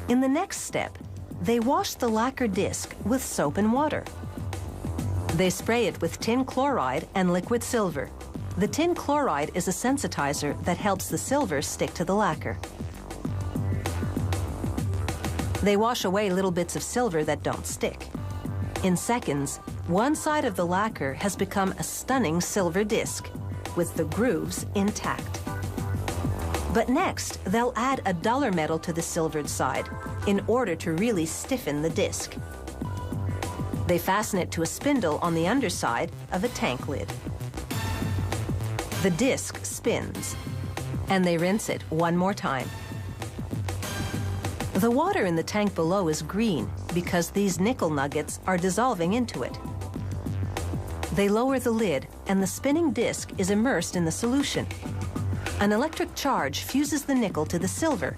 In the next step, they wash the lacquer disc with soap and water. They spray it with tin chloride and liquid silver. The tin chloride is a sensitizer that helps the silver stick to the lacquer. They wash away little bits of silver that don't stick. In seconds, one side of the lacquer has become a stunning silver disc, with the grooves intact. But next, they'll add a duller metal to the silvered side in order to really stiffen the disc. They fasten it to a spindle on the underside of a tank lid. The disc spins, and they rinse it one more time. The water in the tank below is green because these nickel nuggets are dissolving into it. They lower the lid, and the spinning disc is immersed in the solution. An electric charge fuses the nickel to the silver,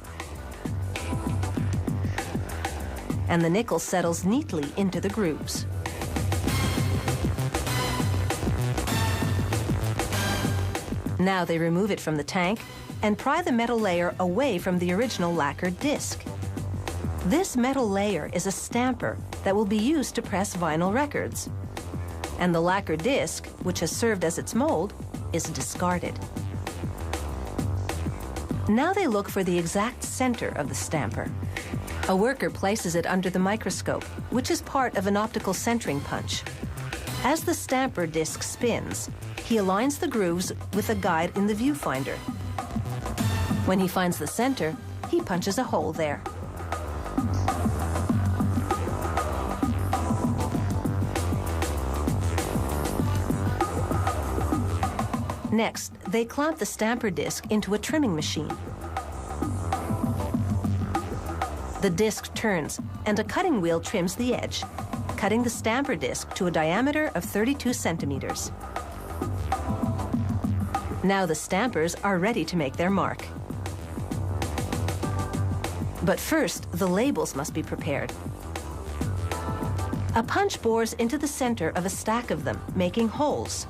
and the nickel settles neatly into the grooves. Now they remove it from the tank and pry the metal layer away from the original lacquered disc. This metal layer is a stamper that will be used to press vinyl records. And the lacquer disc, which has served as its mold, is discarded. Now they look for the exact center of the stamper. A worker places it under the microscope, which is part of an optical centering punch. As the stamper disc spins, he aligns the grooves with a guide in the viewfinder. When he finds the center, he punches a hole there. Next, they clamp the stamper disc into a trimming machine. The disc turns, and a cutting wheel trims the edge, cutting the stamper disc to a diameter of 32 centimeters. Now the stampers are ready to make their mark. But first, the labels must be prepared. A punch bores into the center of a stack of them, making holes.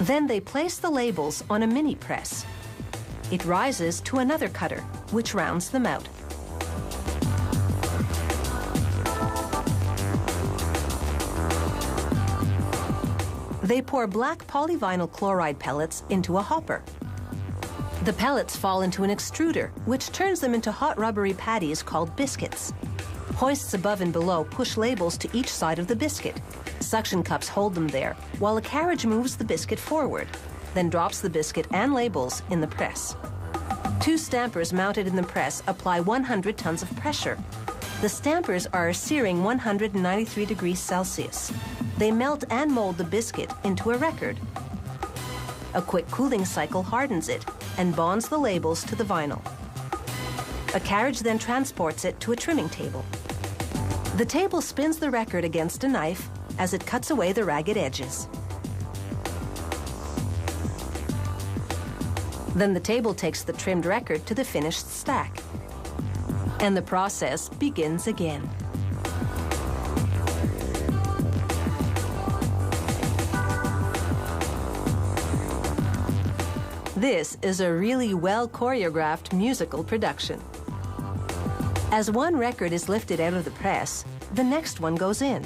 Then they place the labels on a mini press. It rises to another cutter, which rounds them out. They pour black polyvinyl chloride pellets into a hopper. The pellets fall into an extruder, which turns them into hot rubbery patties called biscuits. Hoists above and below push labels to each side of the biscuit. Suction cups hold them there, while a carriage moves the biscuit forward, then drops the biscuit and labels in the press. Two stampers mounted in the press apply 100 tons of pressure. The stampers are a searing 193 degrees Celsius. They melt and mold the biscuit into a record. A quick cooling cycle hardens it and bonds the labels to the vinyl. A carriage then transports it to a trimming table. The table spins the record against a knife as it cuts away the ragged edges. Then the table takes the trimmed record to the finished stack. And the process begins again. This is a really well-choreographed musical production. As one record is lifted out of the press, the next one goes in.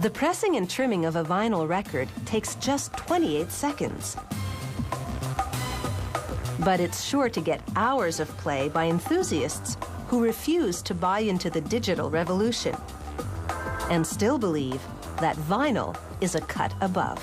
The pressing and trimming of a vinyl record takes just 28 seconds. But it's sure to get hours of play by enthusiasts who refuse to buy into the digital revolution and still believe that vinyl is a cut above.